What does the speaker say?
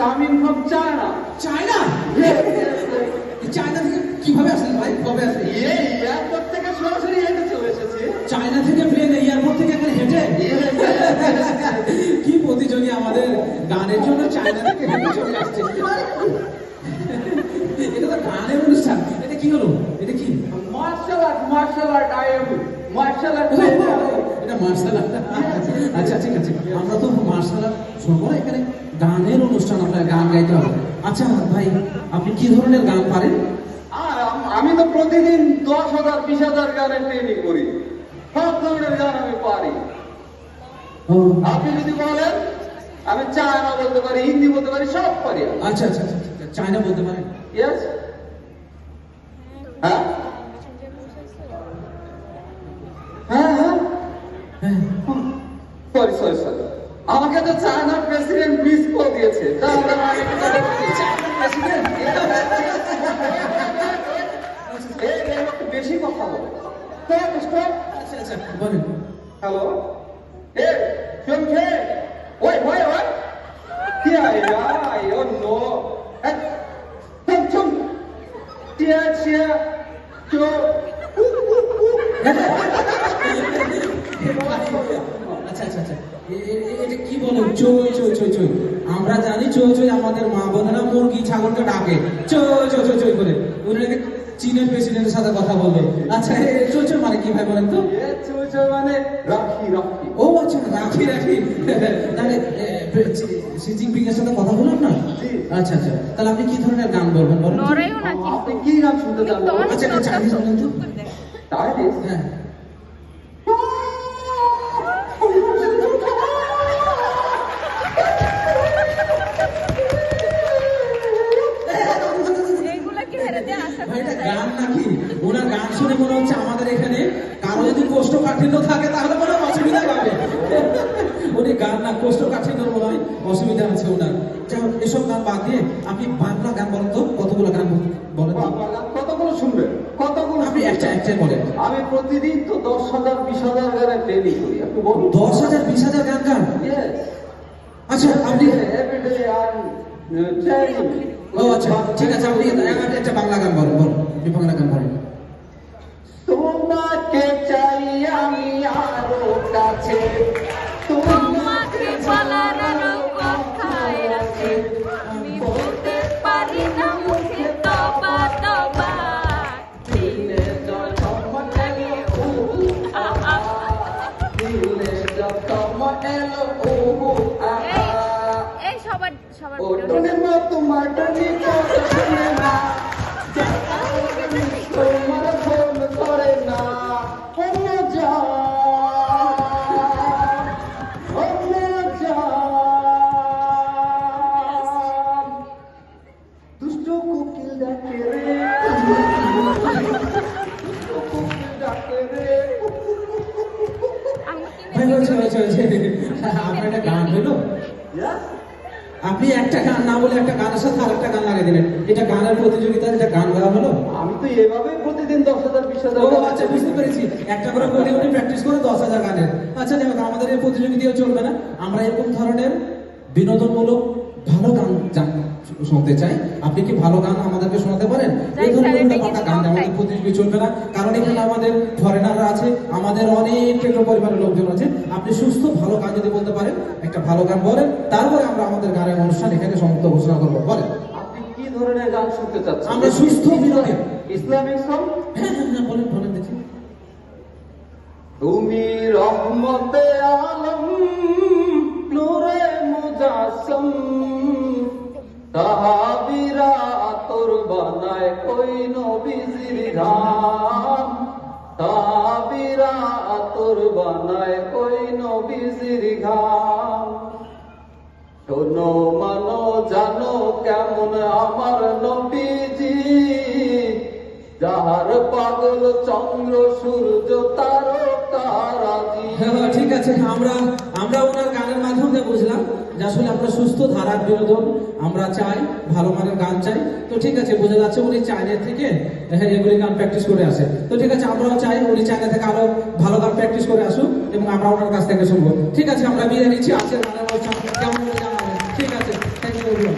coming from China. China? Yes, yes, yes. China থেকে কিভাবে আসলেন ভাই? কবে আসলেন? এই এয়ারপোর্ট থেকে সরাসরি হেঁটে চলে এসেছি। চায়না থেকে প্লেনে, এয়ারপোর্ট থেকে এখানে হেঁটে? Yes, yes, yes. কি প্রতিযোগী আমাদের গানের জন্য চায়না থেকে হেঁটে চলে আসছে। এটা তো গানের অনুষ্ঠান, এটা কি হলো? এটা কি? Martial art, I am martial art. এটা মার্শাল আর্ট। আচ্ছা ঠিক আছে, আমরা তো মার্শাল আর্ট শুনবো না, এখানে গানের অনুষ্ঠান, আপনার গান গাইতে হবে। আচ্ছা ভাই, আপনি কি ধরনের গান পারেন? আর আমি তো প্রতিদিন 10,000 20,000 গানের ট্রেনিং করি, সব ধরনের গান আমি পারি। ও, আপনি যদি বলেন, আমি চায়না বলতে পারি, হিন্দি বলতে পারি, সব পারি। আচ্ছা আচ্ছা আচ্ছা, চায়না বলতে পারেন? ইয়েস। হ্যাঁ হ্যাঁ হ্যাঁ, হ্যাঁ। সরি, আমাকে তো চায়নার প্রেসিডেন্ট মিস করে দিয়েছে। তাহলে আমি একটু বেশি কথা বলে। স্টপ। আচ্ছা আচ্ছা, বলেন। हेलो ए क्यों थे ओए क्या यार यो नो तुम क्या जो আচ্ছা আচ্ছা আচ্ছা, এটা কি বলে? চই চই চই চই। আমরা জানি চই চই আমাদের মা বোনেরা মুরগি ছাগলকে ডাকে চই চই চই চই করে। উনি চীনের প্রেসিডেন্টের সাথে কথা বলবে। আচ্ছা, চই চই মানে কি ভাই বলেন তো? ये चूचो माने राखी। ও আচ্ছা, রাখি। তাহলে শি জিনপিং এর সাথে কথা বলুন না? আচ্ছা আচ্ছা, তাহলে আপনি কি ধরনের গান বলবেন বলেন? আপনি কি গান শুনতে চান? আচ্ছা, একটা চাইনিজ বলেন তো। চাইনিজ? হ্যাঁ। ভাই, এটা গান নাকি? ওনার গান শুনে মনে হচ্ছে আমাদের এখানে কারো যদি কোষ্ঠকাঠিন্য থাকে তাহলে মনে হয় অসুবিধা হবে। উনি গান না, কোষ্ঠকাঠিন্য মনে হয় অসুবিধা আছে ওনার। যাই হোক, এসব গান বাদ দিয়ে আপনি বাংলা গান বলেন তো, কতগুলো গান বলেন তো? কতগুলো শুনবেন? কতগুলো? আপনি একটাই বলেন। আমি প্রতিদিন তো 10,000 20,000 গানের ট্রেনিং করি। আপনি বলুন। 10,000 20,000 গান গান? Yes. আচ্ছা, আপনি Every day I'm training. ও আচ্ছা ঠিক আছে, আপনি একটা বাংলা গান বলেন। আপনি বাংলা গান বলেন। তোমাকে চাই আমি আরো কাছে, তোমাকে বলার আরো কথাই আছে, আমি বলতে পারি না মুখে তবা তবা, দিলে যখন এলো দিলে যখন এলো এই সবার ও টনের মতো মাটানি কথা শুনে না, তোমার ফোন করে না, অন্য যা দুষ্ট কোকিল ডাকে রে, ডাকে রে। ভাই হয়েছে। আপনার একটা গান হইলো? আপনি একটা গান না বলে একটা গানের সাথে আরেকটা গান লাগিয়ে দিলেন। এটা গানের প্রতিযোগিতা, এটা গান গাওয়া হলো? আমি তো এভাবেই প্রতিদিন 10,000 20,000 ও আচ্ছা, বুঝতে পেরেছি। একটা করে উনি প্র্যাকটিস করে 10,000 গানের। আচ্ছা দেখো, আমাদের এই প্রতিযোগিতাও চলবে না। আমরা এরকম ধরনের বিনোদনমূলক ভালো গান শুনতে চাই। আপনি কি ভালো গান আমাদেরকে শোনাতে পারেন? এই ধরনের পাতা গান আমাদের প্রতিযোগী চলবে না, কারণ এখানে আমাদের ফরেনাররা আছে, আমাদের অনেক পেট্রো পরিবারের লোকজন আছে। আপনি সুস্থ ভালো গান যদি বলতে পারেন, একটা ভালো গান বলেন, তারপরে আমরা আমাদের গানের অনুষ্ঠান এখানে সমাপ্ত ঘোষণা করবো। বলেন, আপনি কি ধরনের গান শুনতে চাচ্ছেন? আমরা সুস্থ বিনোদন। Islamic song? হ্যাঁ, বলেন দেখি। তুমি রহমতে আলম নূরে মুজাসম, সাহাবীরা আতর বানায় ওই নবীজির ঘাম, সাহাবীরা আতর বানায় ওই নবীজির ঘাম। শোনো মানো জানো কেমন আমার নবীজি, যাহার পাগল চন্দ্র সূর্য তারকারাজি। হ্যাঁ ঠিক আছে, আমরা ওনার গানের মাধ্যমে বুঝলাম যে আসলে আমরা সুস্থ ধারার বিনোদন আমরা চাই, ভালো মানের গান চাই। তো ঠিক আছে, বোঝা যাচ্ছে উনি চায়না থেকে এগুলি গান প্র্যাকটিস করে আসে। তো ঠিক আছে, আমরাও চাই উনি চায়না থেকে আরো ভালো গান প্র্যাকটিস করে আসুক এবং আমরা ওনার কাছ থেকে শুনবো। ঠিক আছে, আমরা বিদায় নিচ্ছি। আজকের গানের অনুষ্ঠান কেমন হলো জানাবেন। ঠিক আছে, থ্যাংক ইউ।